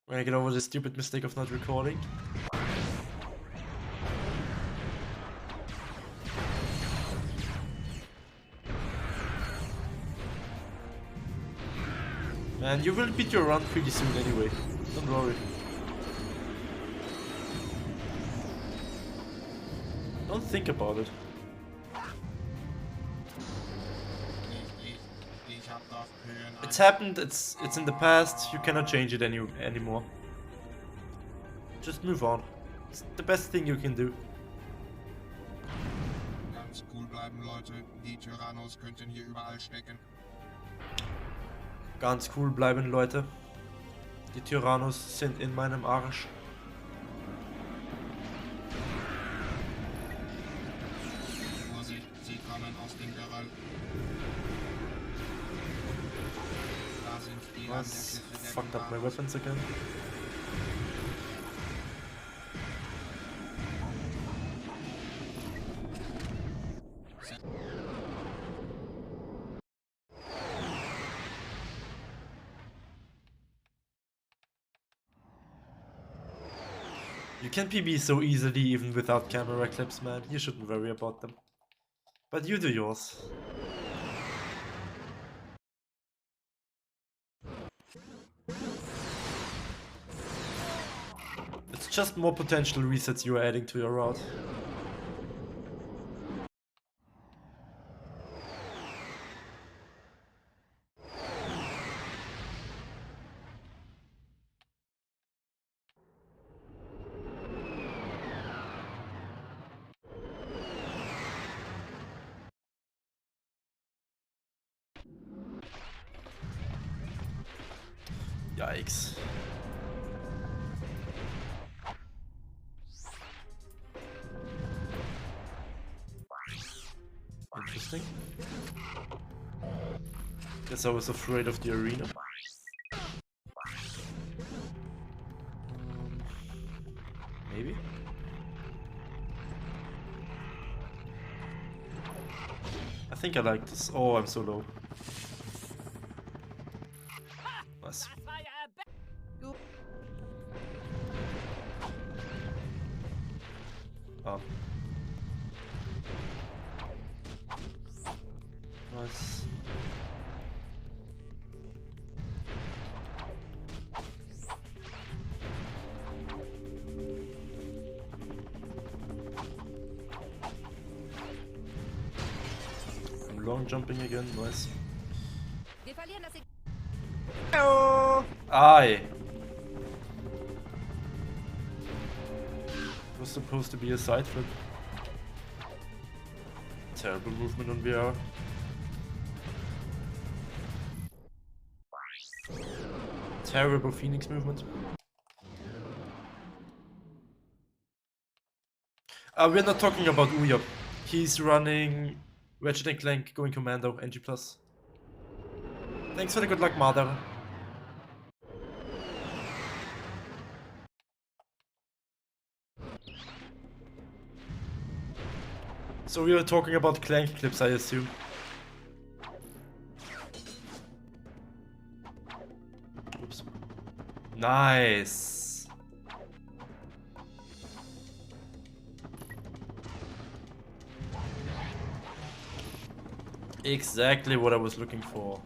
When I get over the stupid mistake of not recording. Man, you will beat your run pretty soon anyway. Don't worry. Don't think about it. It's happened, it's in the past, you cannot change it anymore. Just move on. It's the best thing you can do. Ganz cool bleiben, Leute. Die Tyrannos könnten hier überall stecken. Ganz cool bleiben, Leute. Die Tyrannos sind in meinem Arsch. Vorsicht, sie kommen aus dem Geröll. Da sind die Was? Fucked up my weapons again. You can PB so easily even without camera clips, man. You shouldn't worry about them. But you do yours. It's just more potential resets you are adding to your route. Yikes. Interesting. Guess I was afraid of the arena. Maybe? I think I like this. Oh, I'm so low. Nice. Oh. Nice. I'm long jumping again, nice. Oh! Aye. It was supposed to be a side flip. Terrible movement on VR. Terrible Phoenix movement. We're not talking about Uya. He's running Ratchet and Clank going commando, NG+. Thanks for the good luck, mother. So we were talking about Clank clips, I assume. Oops. Nice. Exactly what I was looking for.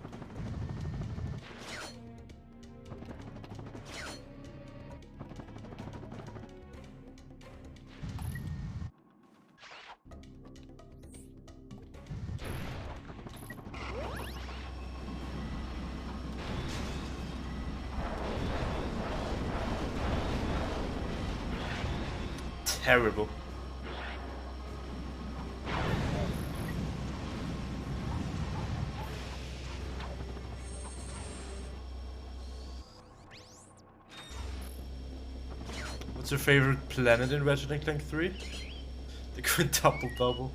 Terrible. What's your favorite planet in Ratchet and Clank 3? The quintuple double.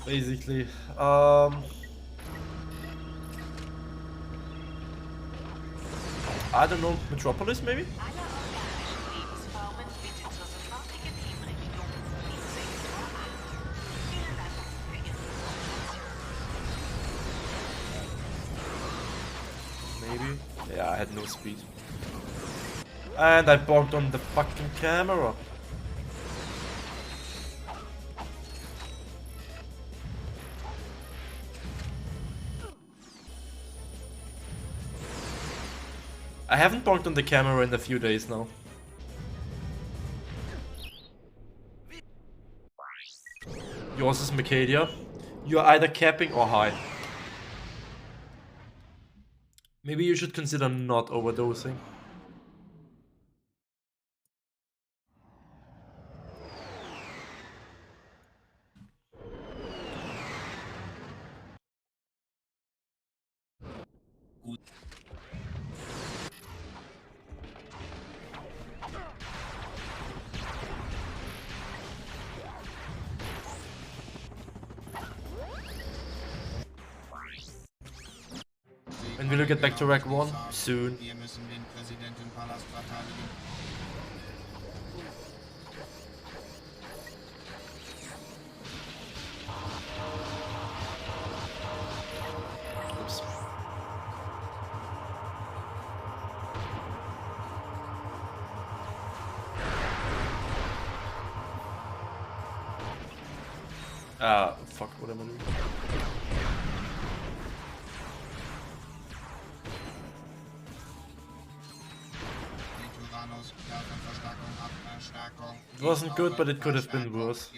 Basically. I don't know, Metropolis maybe? Maybe? Yeah, I had no speed. And I bonked on the fucking camera. I haven't bonked on the camera in a few days now. Yours is Mercadia. You're either capping or high. Maybe you should consider not overdosing. When will you get back to Rack 1? Soon. Wir müssen den Präsidentenpalast verteidigen. Oops. Ah, fuck, what am I doing? It wasn't good, but it could have been worse.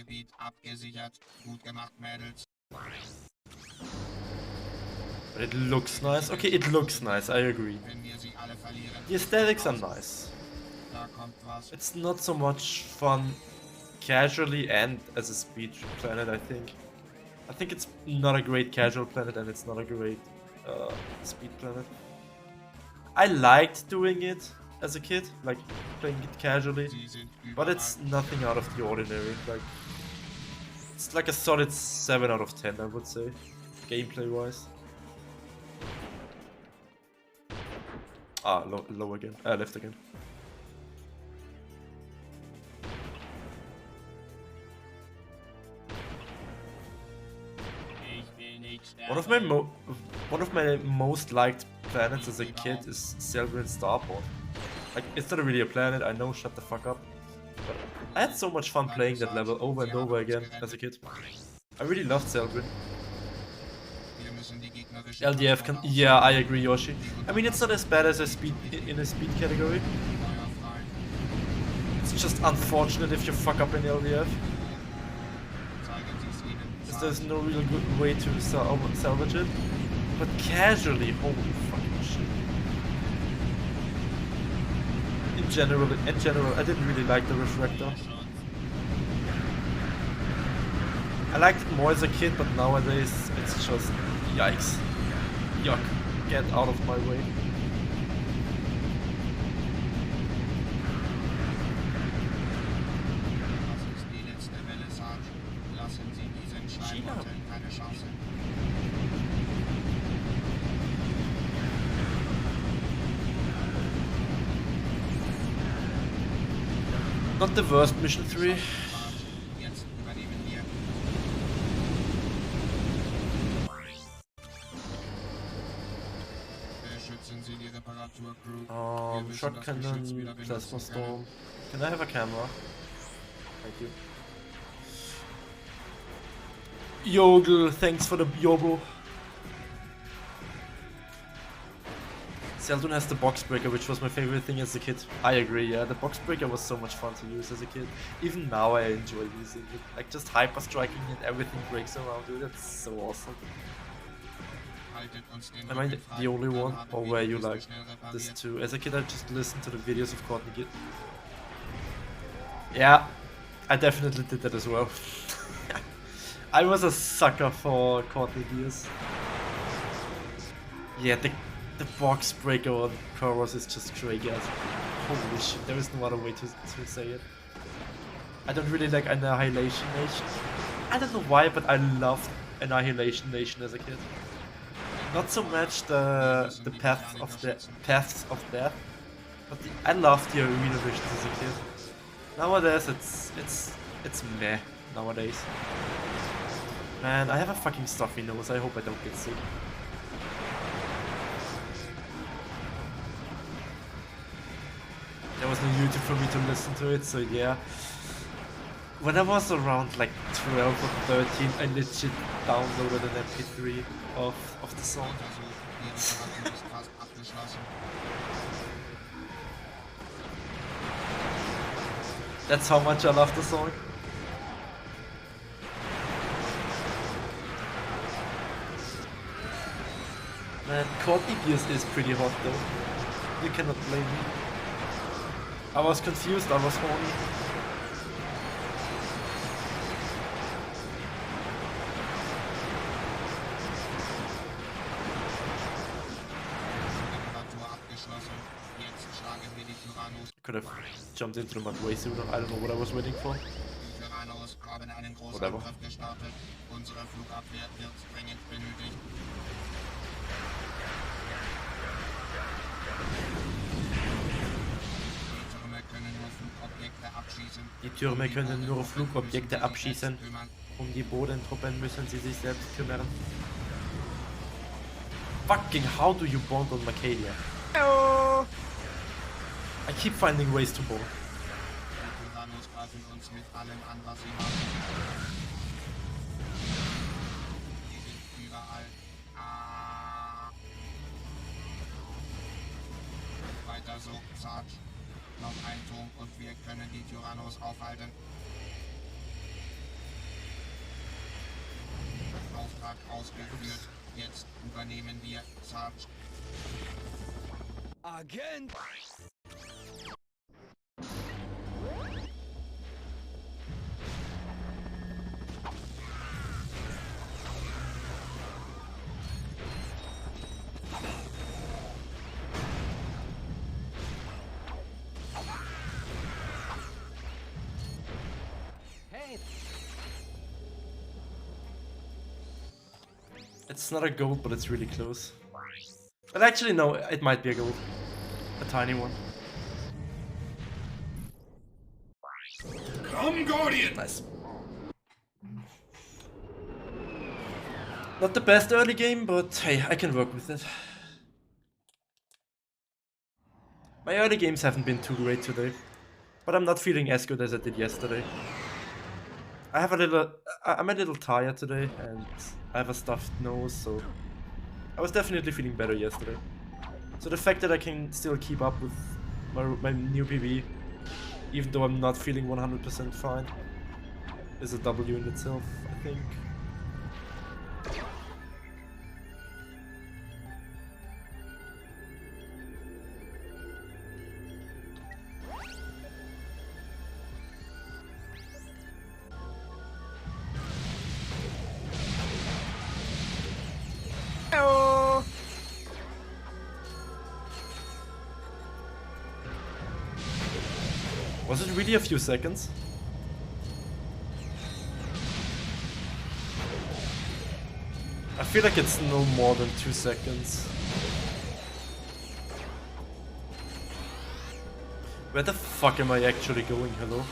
But it looks nice. Okay, it looks nice, I agree. The aesthetics are nice. It's not so much fun casually and as a speed planet, I think. I think it's not a great casual planet and it's not a great speed planet. I liked doing it as a kid, like playing it casually, but it's nothing out of the ordinary. Like, it's like a solid 7 out of 10, I would say, gameplay wise. Ah, low again, left again. One of my most liked planets as a kid is Selgrin Starport. Like, it's not really a planet, I know, shut the fuck up. But I had so much fun playing that level over and over again as a kid. I really loved Selgrin. LDF can... Yeah, I agree, Yoshi. I mean, it's not as bad as a speed in a speed category. It's just unfortunate if you fuck up in LDF. Because there's no real good way to salvage it. But casually, holy fucking shit. In general, I didn't really like the Refractor. I liked it more as a kid, but nowadays it's just yikes. Yuck. Get out of my way. Not the worst mission 3. Shot cannon, plasma storm. Can I have a camera? Thank you. Yodel, thanks for the yobo. Seldon has the box breaker, which was my favorite thing as a kid. I agree, yeah, the box breaker was so much fun to use as a kid. Even now I enjoy using it. Like, just hyper striking and everything breaks around you, that's so awesome. Am I the only one, or were you like this too? As a kid I just listened to the videos of Courtney Gitt. Yeah, I definitely did that as well. I was a sucker for Courtney Gears. Yeah, the box breaker on Chorus is just crazy. Holy shit, there is no other way to say it. I don't really like Annihilation Nation. I don't know why, but I loved Annihilation Nation as a kid. Not so much the paths of death, but I loved the arena visions as a kid. Nowadays it's meh nowadays. Man, I have a fucking stuffy nose, I hope I don't get sick. was no YouTube for me to listen to it, so yeah. When I was around like 12 or 13, I legit downloaded an MP3 of the song. That's how much I love the song. Man, Courtney Pierce is pretty hot though. You cannot blame me. I was confused, I was horny. Could have jumped into the mud way sooner. I don't know what I was waiting for. Whatever. Die Türme können nur Flugobjekte abschießen. Die Bodentruppen müssen sie sich selbst kümmern. Fucking how do you bond on Macadia? Hello! I keep finding ways to bond. Weiter so, Sarge. Noch ein Turm und wir können die Tyrannos aufhalten. Auftrag ausgeführt. Jetzt übernehmen wir, Sarge. Agent! It's not a gold, but it's really close. But actually, no, it might be a gold. A tiny one. Come, Guardian! Nice. Not the best early game, but hey, I can work with it. My early games haven't been too great today, but I'm not feeling as good as I did yesterday. I'm a little tired today, and I have a stuffed nose, so I was definitely feeling better yesterday. So the fact that I can still keep up with my new PB, even though I'm not feeling 100% fine, is a W in itself, I think. Was it really a few seconds? I feel like it's no more than 2 seconds. Where the fuck am I actually going, hello?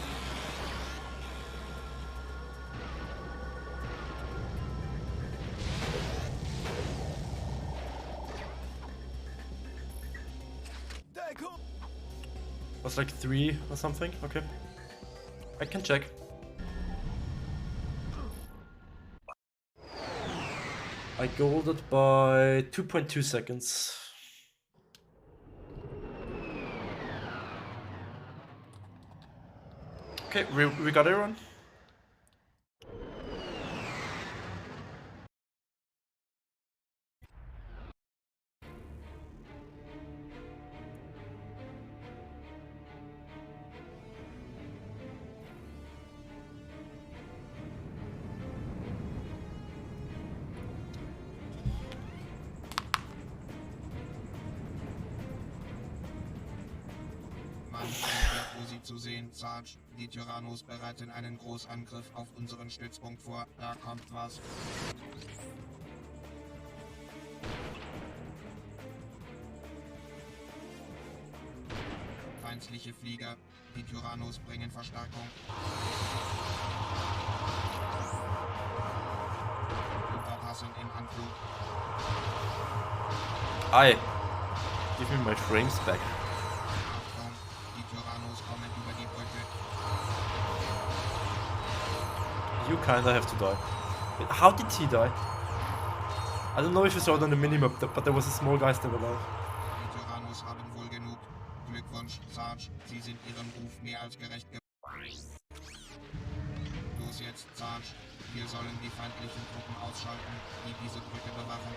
Was like 3 or something? Okay. I can check. I golded by 2.2 seconds. Okay, we got everyone. Zu sehen, Sarge. Die Tyrannos bereiten einen Großangriff auf unseren Stützpunkt vor. Da kommt was. Feindliche Flieger. Die Tyrannos bringen Verstärkung. Wir verpassen im Anflug. Hi. Give me my frames back. Achtung, die Tyrannos You kinda have to die. Wait, how did he die? I don't know if you saw it on the minimap, but there was a small guy still alive. Die Tyrannos haben wohl genug. Glückwunsch, Sarge. Sie sind ihrem Ruf mehr als gerecht geworden. Los jetzt, Sarge. Wir sollen die feindlichen Truppen ausschalten, die diese Brücke bewachen.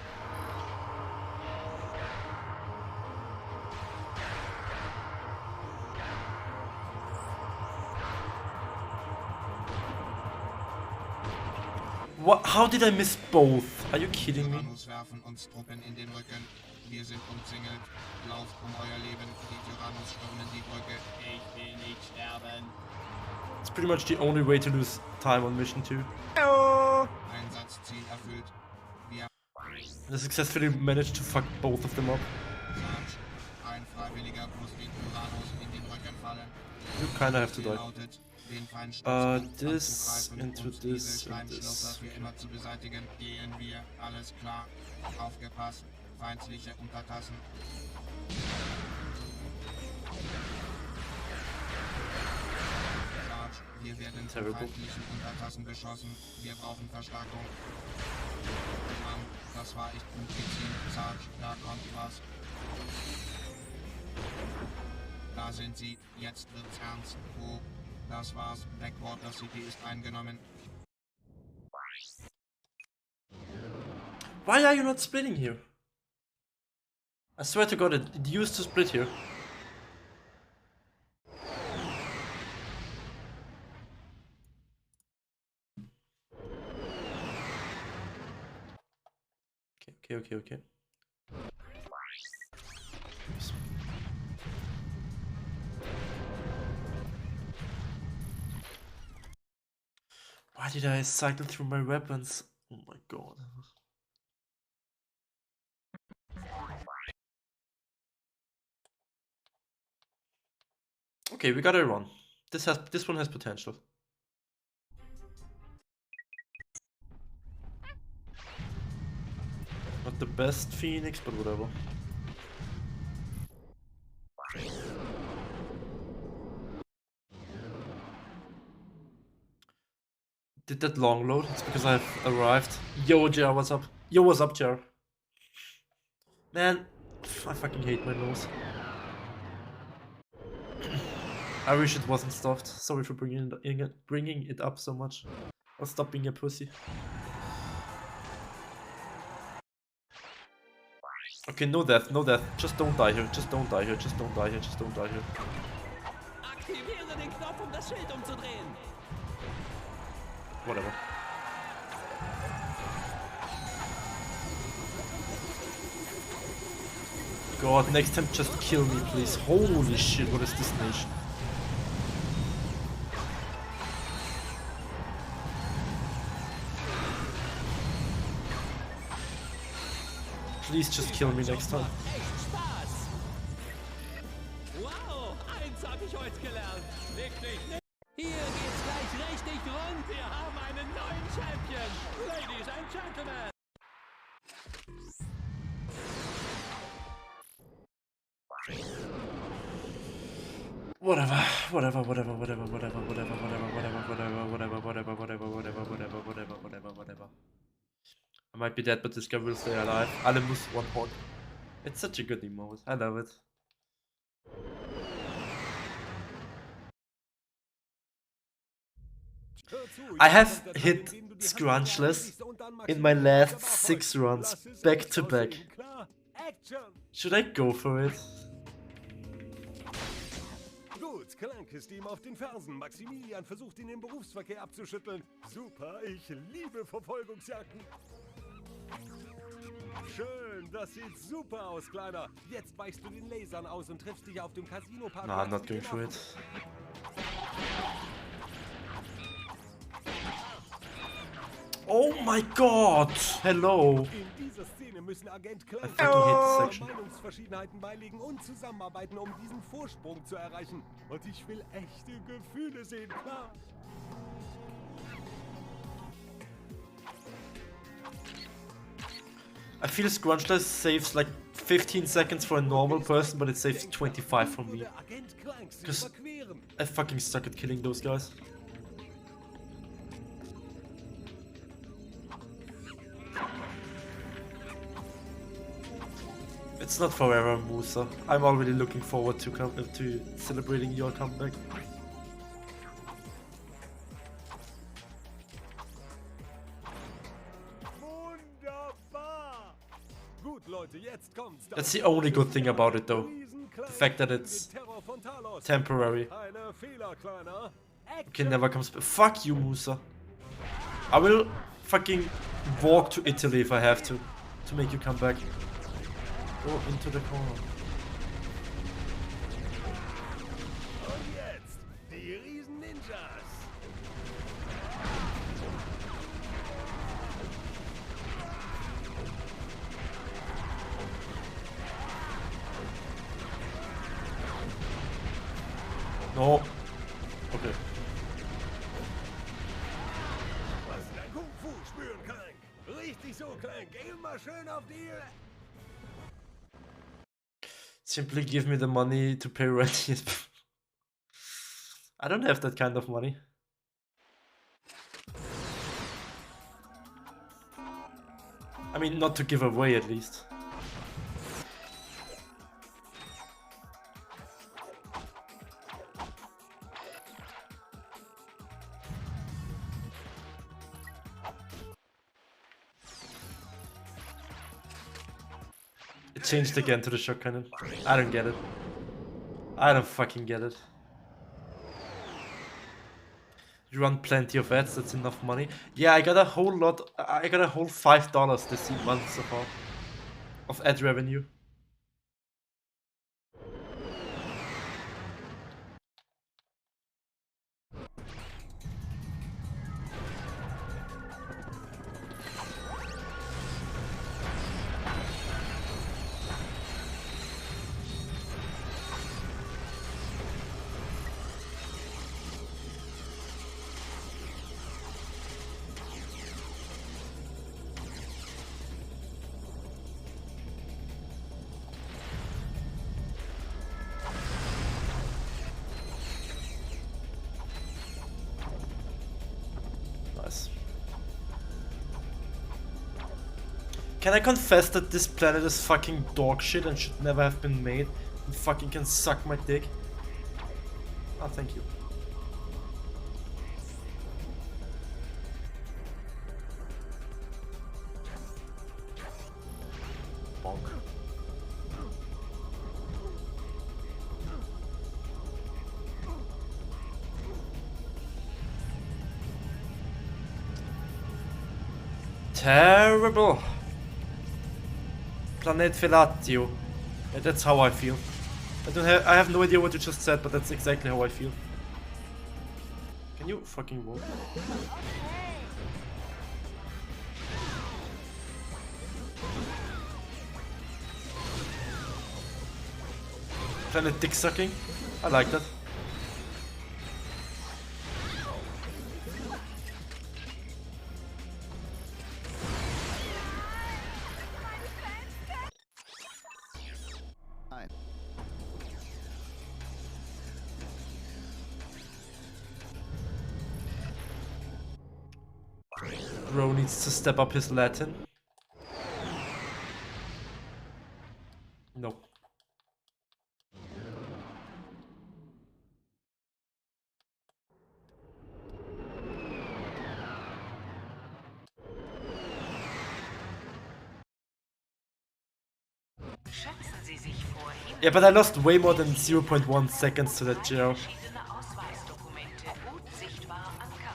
What? How did I miss both? Are you kidding me? Tyrannos werfen uns Truppen in den Rücken. Wir sind umzingelt. Lauft um euer Leben. Die Tyrannos stürmen die Brücke. Ich will nicht sterben. It's pretty much the only way to lose time on mission 2. Einsatzziel erfüllt. Wir I successfully managed to fuck both of them up. Sarge. Ein Freiwilliger muss den Tyrannos in den Rücken fallen. You kinda have to Ziel die. lautet, den Feindstützpunkt This anzugreifen into und this diese and Steinschlosser this. für immer zu beseitigen. Gehen wir. Alles klar. Aufgepasst. Feindliche Untertassen. Sarge, wir werden von Terrible. feindlichen Untertassen beschossen. Wir brauchen Verstärkung. Mann, das war echt gut gezielt. Sarge, da kommt was. Da sind sie. Jetzt wird's ernst. Oh, das war's. Blackwater City ist eingenommen. Why are you not splitting here? I swear to God, it used to split here. Okay. Oops. Why did I cycle through my weapons? Oh my God. Okay, we got a run. This one has potential. Not the best Phoenix, but whatever. Did that long load? It's because I've arrived. Yo, Jar, what's up? Yo, what's up, Jar? Man, I fucking hate my nose. I wish it wasn't stuffed. Sorry for bringing it up so much. I'll stop being a pussy. Okay, no death. Just don't die here. Just don't die here. Aktiviere den Knopf, um das Schild umzudrehen. Whatever. God, next time just kill me, please. Holy shit, what is this nation? Please just kill me next time. Echt Spaß. Wow, eins habe ich heute gelernt. Wirklich nicht. Hier geht's gleich richtig rund. Wir haben einen neuen Champion. Ladies and Gentlemen. Whatever. I might be dead, but this guy will stay alive. Alle muss one hot. It's such a good emote. I love it. I have hit Scrunchless in my last 6 runs, back to back. Should I go for it? Gut, Clank ist ihm auf den Fersen. Maximilian versucht ihn im Berufsverkehr abzuschütteln. Super, ich liebe Verfolgungsjagden. Schön, das sieht super aus, Kleiner. Jetzt weichst du den Lasern aus und triffst dich auf dem Casino-Park. Nah, I'm not going for it. Oh my god! Hello! In dieser Szene müssen Agent I Clank fucking hate this section. Meinungsverschiedenheiten beilegen und zusammenarbeiten, um diesen Vorsprung zu erreichen. Und ich will echte Gefühle sehen, klar. I feel Scrunchless saves like 15 seconds for a normal person, but it saves 25 for me. Agent Clank sie Because überqueren. I fucking suck at killing those guys. It's not forever, Musa. I'm already looking forward to celebrating your comeback. Wunderbar! Gut, Leute, jetzt kommt's. That's the only good thing about it, though. The fact that it's temporary. Eine Fehler, Kleiner. Okay, never comes back. Fuck you, Musa. I will fucking walk to Italy if I have to make you come back. Go into the corner. Und jetzt die Riesen-Ninjas. No. Okay. Was dein Kung-Fu spüren, Clank. Richtig so, Clank. Immer schön auf die... Simply give me the money to pay rent. I don't have that kind of money. I mean, not to give away at least. It changed again to the shock cannon. I don't get it. I don't fucking get it. You run plenty of ads, that's enough money. Yeah, I got a whole lot. I got a whole $5 this month so far of ad revenue. Nice. Can I confess that this planet is fucking dog shit and should never have been made? And fucking can suck my dick? Oh, thank you. Bonk. Terrible. Planet Fellatio. Yeah, that's how I feel. I have no idea what you just said, but that's exactly how I feel. Can you fucking walk? Planet dick sucking. I like that. Bro needs to step up his Latin. No. Yeah, but I lost way more than 0.1 seconds to that jail.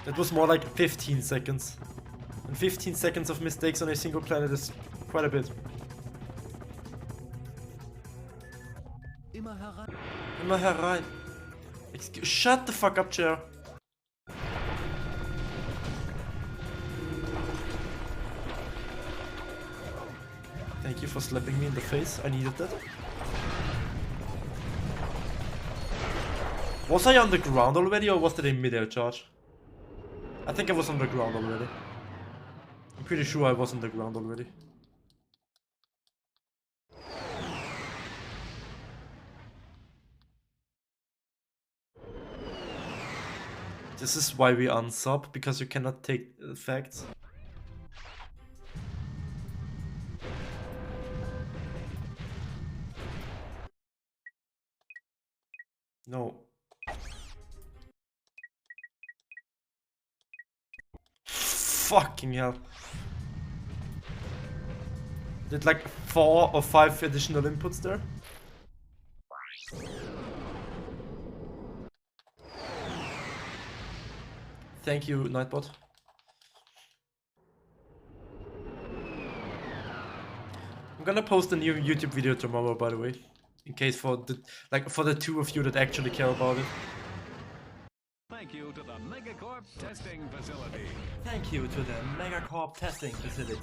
That was more like 15 seconds. And 15 seconds of mistakes on a single planet is quite a bit. Immer herein. Shut the fuck up, chair. Thank you for slapping me in the face. I needed that. Was I on the ground already, or was that a mid-air charge? I think I was on the ground already. I'm pretty sure I was on the ground already. This is why we unsub, because you cannot take facts. No. Fucking hell. Did like 4 or 5 additional inputs there? Thank you, Nightbot. I'm gonna post a new YouTube video tomorrow, by the way. In case for the 2 of you that actually care about it. Thank you to the Megacorp testing facility. Thank you to the Megacorp testing facility.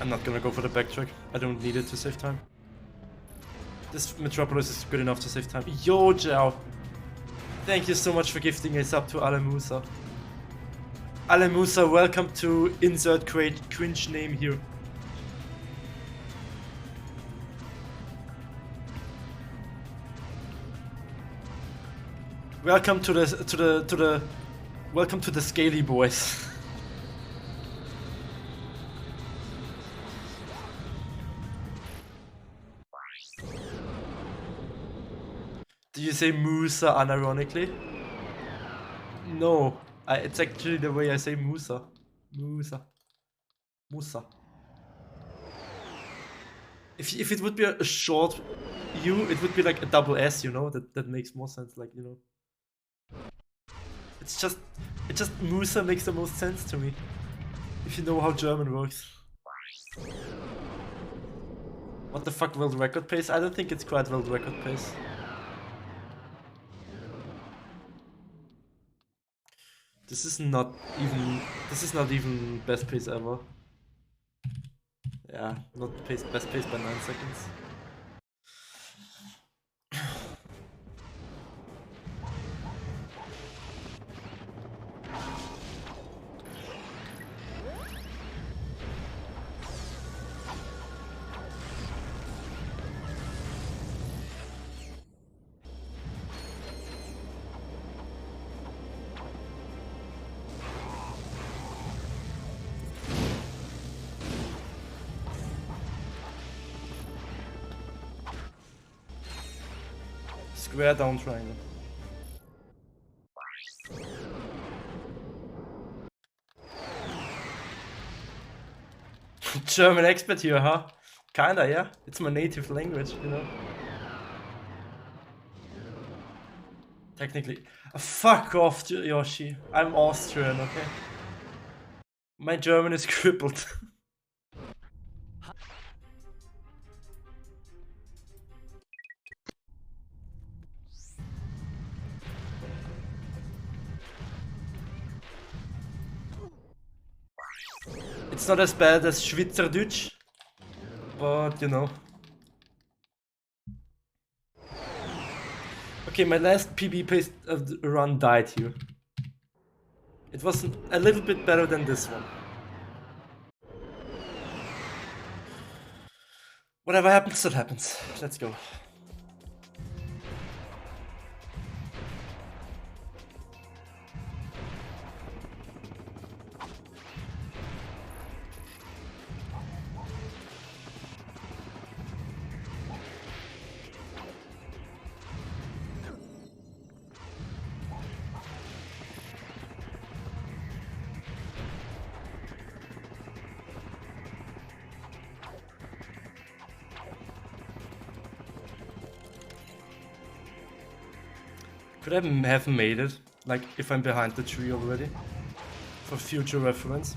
I'm not gonna go for the backtrack. I don't need it to save time. This Metropolis is good enough to save time. Yo, Jao! Thank you so much for gifting us up to Alamusa. Alamusa, welcome to insert cringe name here. Welcome to the welcome to the Scaly Boys. Do you say Musa unironically? No, it's actually the way I say Musa. Musa. Musa. If it would be a short U, it would be like a double S, you know? That makes more sense, like, you know. It's just Musa makes the most sense to me. If you know how German works. What the fuck, world record pace? I don't think it's quite world record pace. This is not even best pace ever. Yeah, not best pace by 9 seconds. Square down triangle. German expert here, huh? Kinda, yeah. It's my native language, you know. Technically. Fuck off, Yoshi. I'm Austrian, okay? My German is crippled. It's not as bad as Schweizerdeutsch, but you know. Okay, my last PB pace run died here. It was a little bit better than this one. Whatever happens, that happens. Let's go. Could I have made it, like, if I'm behind the tree already? For future reference.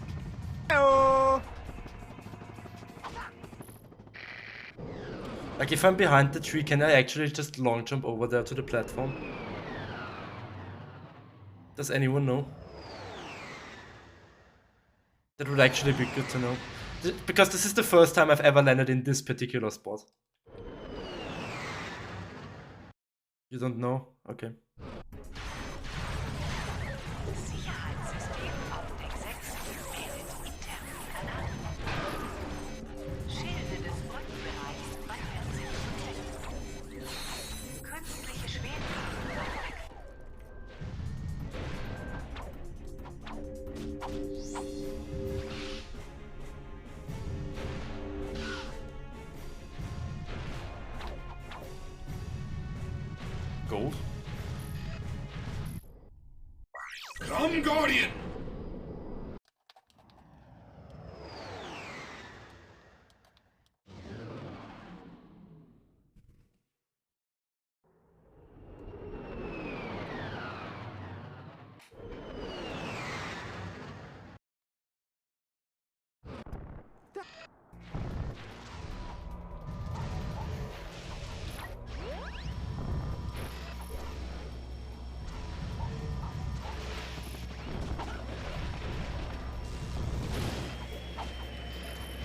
Hello! Like, if I'm behind the tree, can I actually just long jump over there to the platform? Does anyone know? That would actually be good to know. Because this is the first time I've ever landed in this particular spot. You don't know? Okay. Come, Guardian!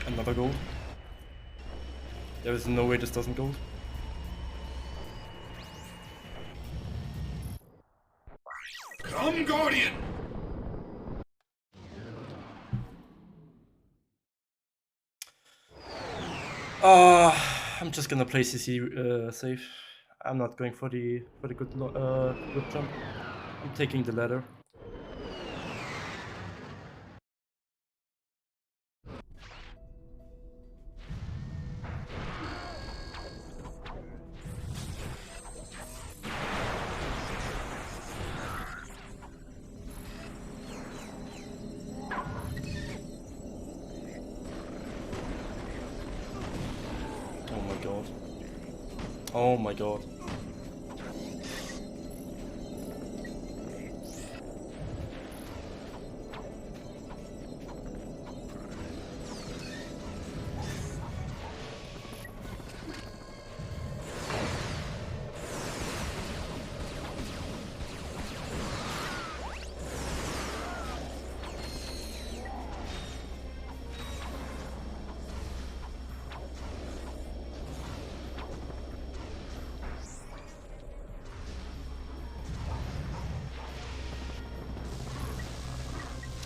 Another gold. There is no way this doesn't gold. Come, Guardian! I'm just gonna play CC safe. I'm not going for the good jump. I'm taking the ladder. Oh my god. Oh my god.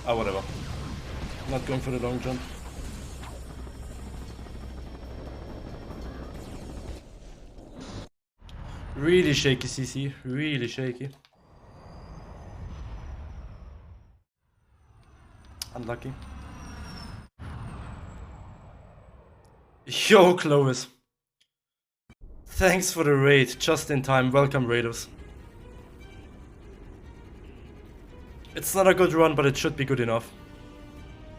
Ah, whatever. Not going for the long jump. Really shaky CC, really shaky. Unlucky. Yo, Clovis. Thanks for the raid, just in time. Welcome, raiders. It's not a good run, but it should be good enough.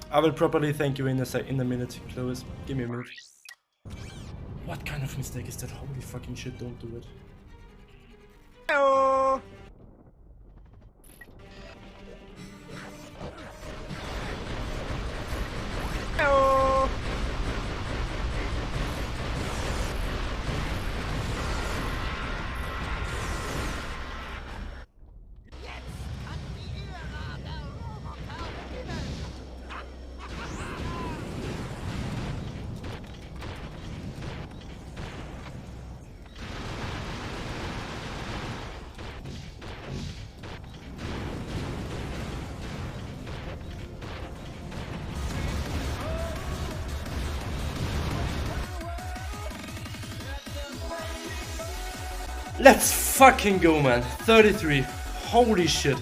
I will properly thank you in a minute, Clovis. Give me a minute. What kind of mistake is that? Holy fucking shit, don't do it. Hello. Hello. Let's fucking go, man. 33. Holy shit.